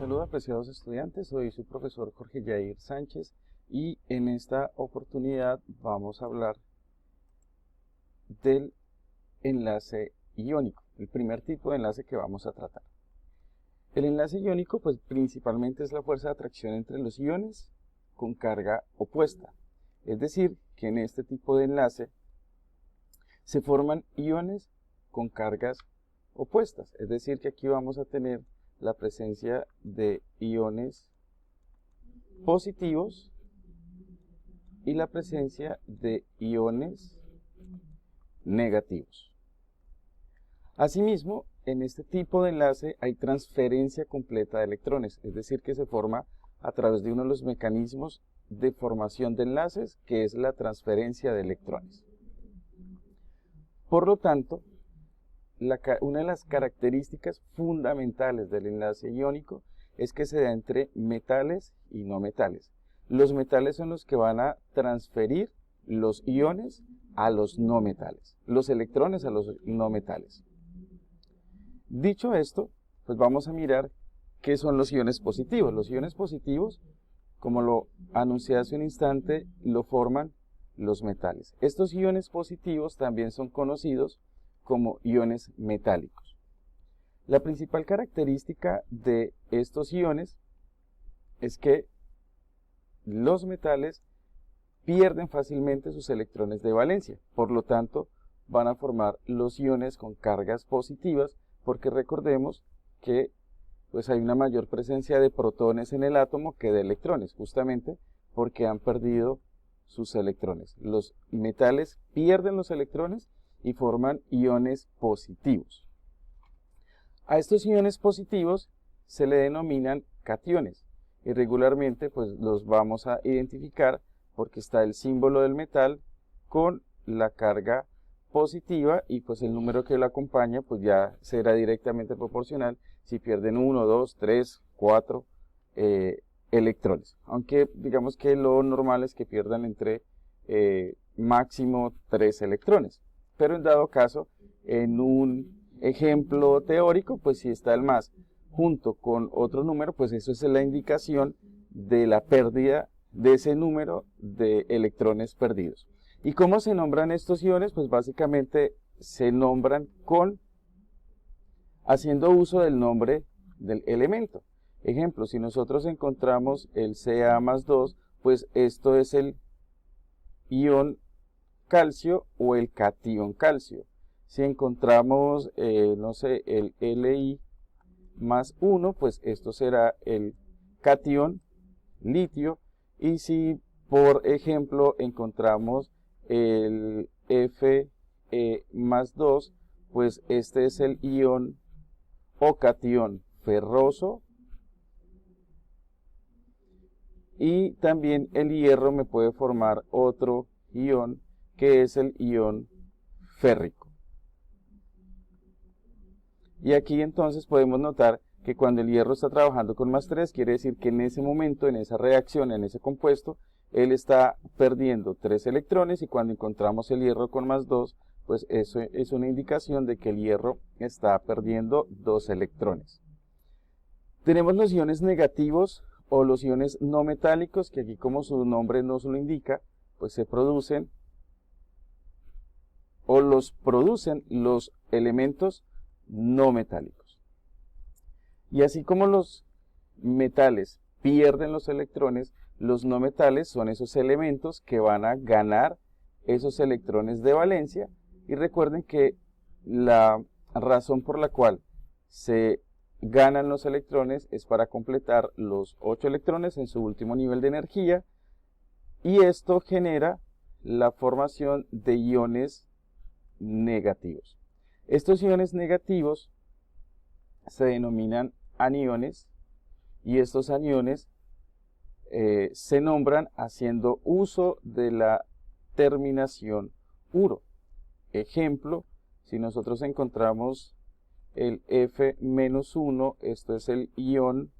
saludo, apreciados estudiantes, soy su profesor Jorge Jair Sánchez y en esta oportunidad vamos a hablar del enlace iónico, el primer tipo de enlace que vamos a tratar. El enlace iónico pues principalmente es la fuerza de atracción entre los iones con carga opuesta, es decir, que en este tipo de enlace se forman iones con cargas opuestas, es decir, que aquí vamos a tener la presencia de iones positivos y la presencia de iones negativos. Asimismo, en este tipo de enlace hay transferencia completa de electrones, es decir, que se forma a través de uno de los mecanismos de formación de enlaces, que es la transferencia de electrones. Por lo tanto, una de las características fundamentales del enlace iónico es que se da entre metales y no metales. Los metales son los que van a transferir los iones a los no metales, los electrones a los no metales. Dicho esto, pues vamos a mirar qué son los iones positivos. Los iones positivos, como lo anuncié hace un instante, lo forman los metales. Estos iones positivos también son conocidos como iones metálicos. La principal característica de estos iones es que los metales pierden fácilmente sus electrones de valencia, por lo tanto van a formar los iones con cargas positivas, porque recordemos que pues hay una mayor presencia de protones en el átomo que de electrones, justamente porque han perdido sus electrones. Los metales pierden los electrones y forman iones positivos. A estos iones positivos se le denominan cationes y regularmente pues los vamos a identificar porque está el símbolo del metal con la carga positiva y pues el número que lo acompaña pues ya será directamente proporcional si pierden 1, 2, 3, 4 electrones, aunque digamos que lo normal es que pierdan entre máximo 3 electrones. Pero en dado caso, en un ejemplo teórico, pues si está el más junto con otro número, pues eso es la indicación de la pérdida de ese número de electrones perdidos. ¿Y cómo se nombran estos iones? Pues básicamente se nombran haciendo uso del nombre del elemento. Ejemplo, si nosotros encontramos el Ca+2, pues esto es el ion calcio o el catión calcio. Si encontramos, no sé, el Li+1, pues esto será el catión litio. Y si, por ejemplo, encontramos el Fe+2, pues este es el ion o catión ferroso. Y también el hierro me puede formar otro ion que es el ion férrico. Y aquí entonces podemos notar que cuando el hierro está trabajando con +3, quiere decir que en ese momento, en esa reacción, en ese compuesto, él está perdiendo 3 electrones y cuando encontramos el hierro con +2, pues eso es una indicación de que el hierro está perdiendo 2 electrones. Tenemos los iones negativos o los iones no metálicos, que aquí como su nombre nos lo indica, pues se producen o los producen los elementos no metálicos. Y así como los metales pierden los electrones, los no metales son esos elementos que van a ganar esos electrones de valencia. Y recuerden que la razón por la cual se ganan los electrones es para completar los 8 electrones en su último nivel de energía, y esto genera la formación de iones negativos. Estos iones negativos se denominan aniones y estos aniones se nombran haciendo uso de la terminación uro. Ejemplo, si nosotros encontramos el F-1, esto es el ion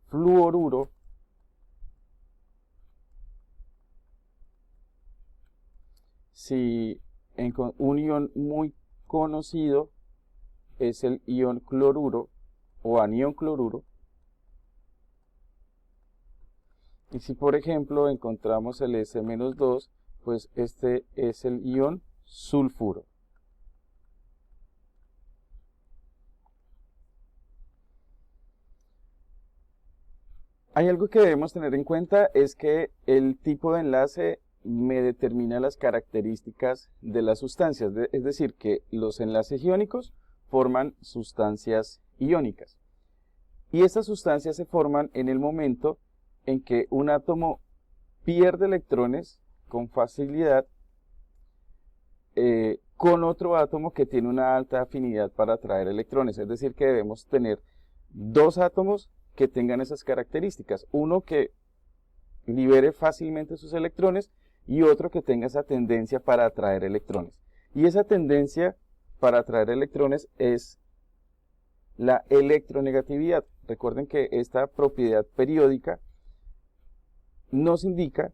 fluoruro, si un ion muy conocido es el ion cloruro o anión cloruro. Y si por ejemplo encontramos el S-2, pues este es el ion sulfuro. Hay algo que debemos tener en cuenta, es que el tipo de enlace me determina las características de las sustancias, es decir, que los enlaces iónicos forman sustancias iónicas. Y estas sustancias se forman en el momento en que un átomo pierde electrones con facilidad con otro átomo que tiene una alta afinidad para atraer electrones. Es decir, que debemos tener dos átomos que tengan esas características. Uno que libere fácilmente sus electrones y otro que tenga esa tendencia para atraer electrones. Y esa tendencia para atraer electrones es la electronegatividad. Recuerden que esta propiedad periódica nos indica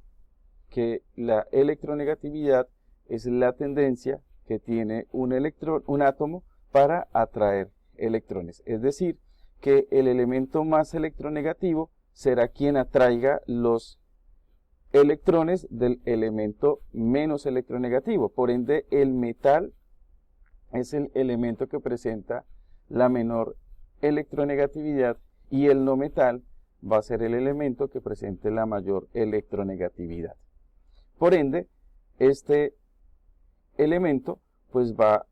que la electronegatividad es la tendencia que tiene un átomo para atraer electrones. Es decir, que el elemento más electronegativo será quien atraiga los electrones del elemento menos electronegativo. Por ende, el metal es el elemento que presenta la menor electronegatividad y el no metal va a ser el elemento que presente la mayor electronegatividad. Por ende, este elemento pues va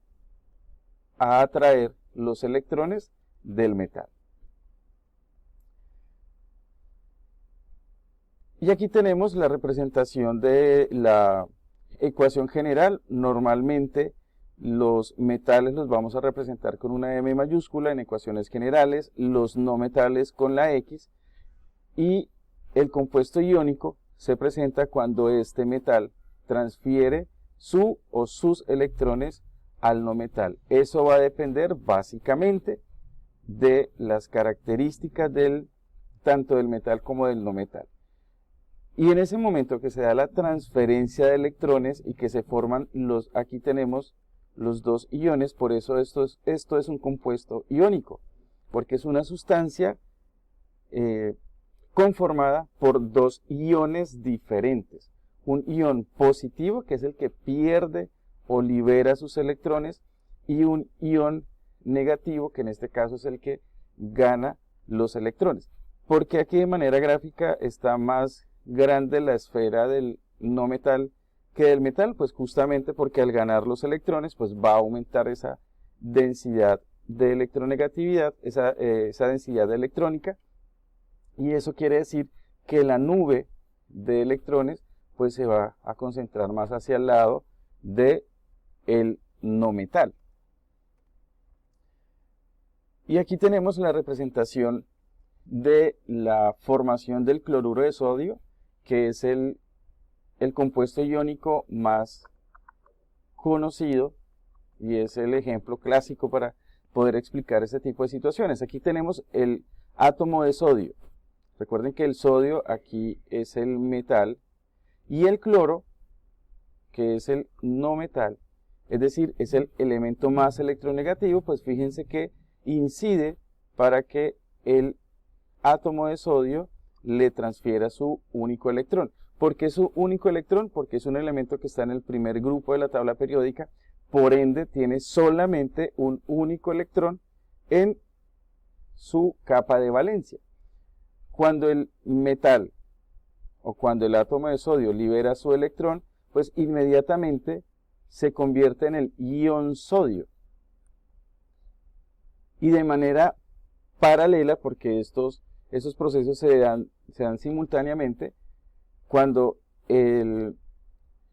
a atraer los electrones del metal. Y aquí tenemos la representación de la ecuación general. Normalmente los metales los vamos a representar con una M mayúscula en ecuaciones generales, los no metales con la X, y el compuesto iónico se presenta cuando este metal transfiere su o sus electrones al no metal. Eso va a depender básicamente de las características tanto del metal como del no metal. Y en ese momento que se da la transferencia de electrones y que se forman aquí tenemos los dos iones, por eso esto es un compuesto iónico, porque es una sustancia conformada por dos iones diferentes. Un ion positivo, que es el que pierde o libera sus electrones, y un ion negativo, que en este caso es el que gana los electrones. Porque aquí de manera gráfica está más grande la esfera del no metal que del metal, pues justamente porque al ganar los electrones pues va a aumentar esa densidad de electronegatividad, esa densidad electrónica, y eso quiere decir que la nube de electrones pues se va a concentrar más hacia el lado de el no metal. Y aquí tenemos la representación de la formación del cloruro de sodio, que es el compuesto iónico más conocido y es el ejemplo clásico para poder explicar este tipo de situaciones. Aquí tenemos el átomo de sodio. Recuerden que el sodio aquí es el metal y el cloro, que es el no metal, es decir, es el elemento más electronegativo, pues fíjense que incide para que el átomo de sodio le transfiera su único electrón. ¿Por qué su único electrón? Porque es un elemento que está en el primer grupo de la tabla periódica, por ende tiene solamente un único electrón en su capa de valencia. Cuando el metal o cuando el átomo de sodio libera su electrón, pues inmediatamente se convierte en el ion sodio. Y de manera paralela, porque esos procesos se dan simultáneamente, cuando el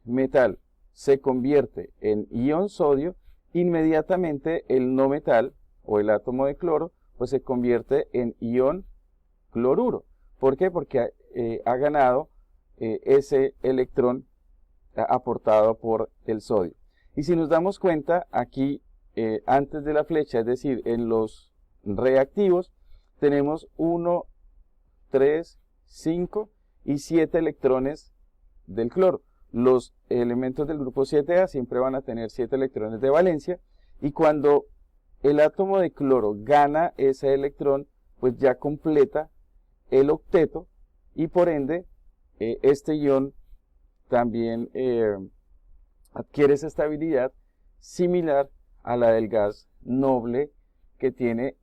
metal se convierte en ion sodio, inmediatamente el no metal o el átomo de cloro pues se convierte en ion cloruro. ¿Por qué? Porque ha ganado ese electrón aportado por el sodio. Y si nos damos cuenta, aquí antes de la flecha, es decir, en los reactivos, tenemos 1, 3, 5 y 7 electrones del cloro. Los elementos del grupo 7A siempre van a tener 7 electrones de valencia, y cuando el átomo de cloro gana ese electrón, pues ya completa el octeto y por ende este ion también adquiere esa estabilidad similar a la del gas noble que tiene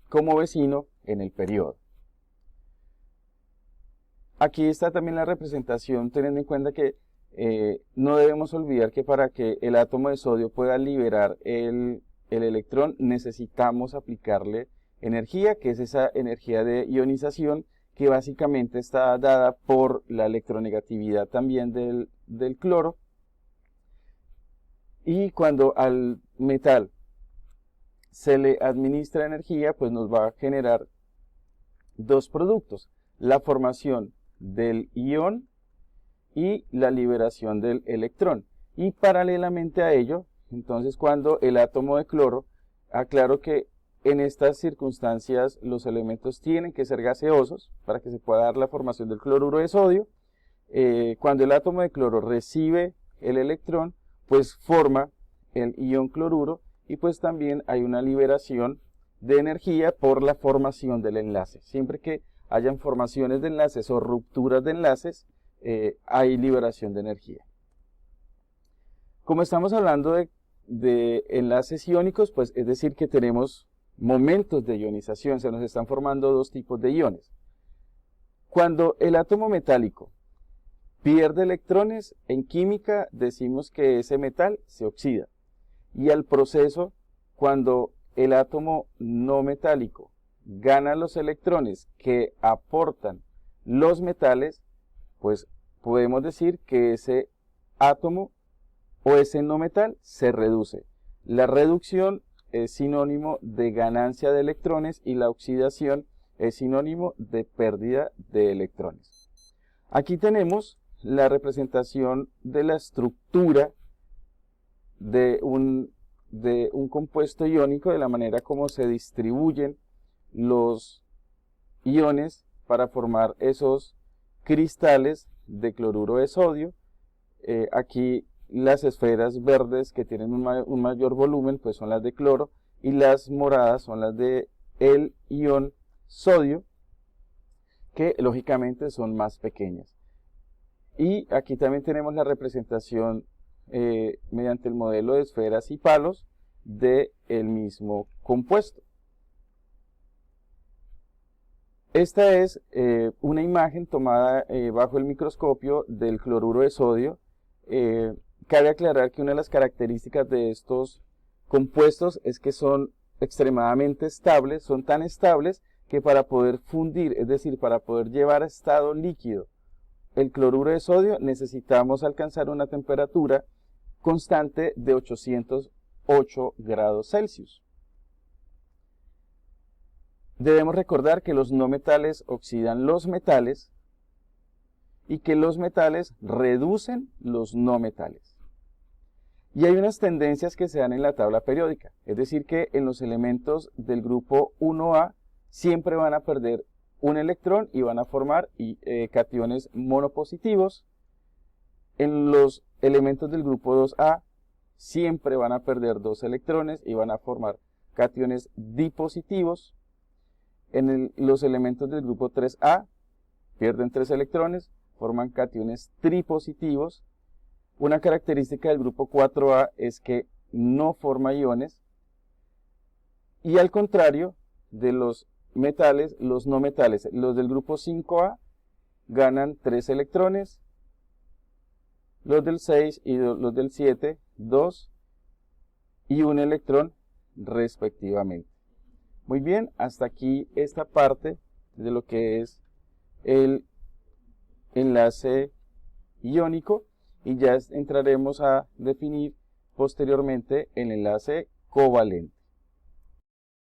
como vecino en el periodo. Aquí está también la representación, teniendo en cuenta que no debemos olvidar que para que el átomo de sodio pueda liberar el electrón necesitamos aplicarle energía, que es esa energía de ionización que básicamente está dada por la electronegatividad también del cloro. Y cuando al metal se le administra energía, pues nos va a generar dos productos: la formación del ion y la liberación del electrón. Y paralelamente a ello, entonces cuando el átomo de cloro, aclaro que en estas circunstancias los elementos tienen que ser gaseosos para que se pueda dar la formación del cloruro de sodio. Cuando el átomo de cloro recibe el electrón, pues forma el ion cloruro y pues también hay una liberación de energía por la formación del enlace. Siempre que hayan formaciones de enlaces o rupturas de enlaces, hay liberación de energía. Como estamos hablando de enlaces iónicos, pues es decir que tenemos momentos de ionización, se nos están formando dos tipos de iones. Cuando el átomo metálico pierde electrones, en química decimos que ese metal se oxida. Y al proceso, cuando el átomo no metálico gana los electrones que aportan los metales, pues podemos decir que ese átomo o ese no metal se reduce. La reducción es sinónimo de ganancia de electrones y la oxidación es sinónimo de pérdida de electrones. Aquí tenemos la representación de la estructura de un compuesto iónico, de la manera como se distribuyen los iones para formar esos cristales de cloruro de sodio. Aquí las esferas verdes que tienen un mayor volumen pues son las de cloro y las moradas son las de el ion sodio, que lógicamente son más pequeñas. Y aquí también tenemos la representación mediante el modelo de esferas y palos del mismo compuesto. Esta es una imagen tomada bajo el microscopio del cloruro de sodio. Cabe aclarar que una de las características de estos compuestos es que son extremadamente estables, son tan estables que para poder fundir, es decir, para poder llevar a estado líquido el cloruro de sodio, necesitamos alcanzar una temperatura constante de 808 grados Celsius. Debemos recordar que los no metales oxidan los metales y que los metales reducen los no metales. Y hay unas tendencias que se dan en la tabla periódica, es decir que en los elementos del grupo 1A siempre van a perder un electrón y van a formar cationes monopositivos. En los elementos del grupo 2A siempre van a perder dos electrones y van a formar cationes dipositivos. En los elementos del grupo 3A pierden 3 electrones, forman cationes tripositivos. Una característica del grupo 4A es que no forma iones. Y al contrario de los metales, los no metales, los del grupo 5A ganan 3 electrones, los del 6 y los del 7, 2 y un electrón respectivamente. Muy bien, hasta aquí esta parte de lo que es el enlace iónico y ya entraremos a definir posteriormente el enlace covalente.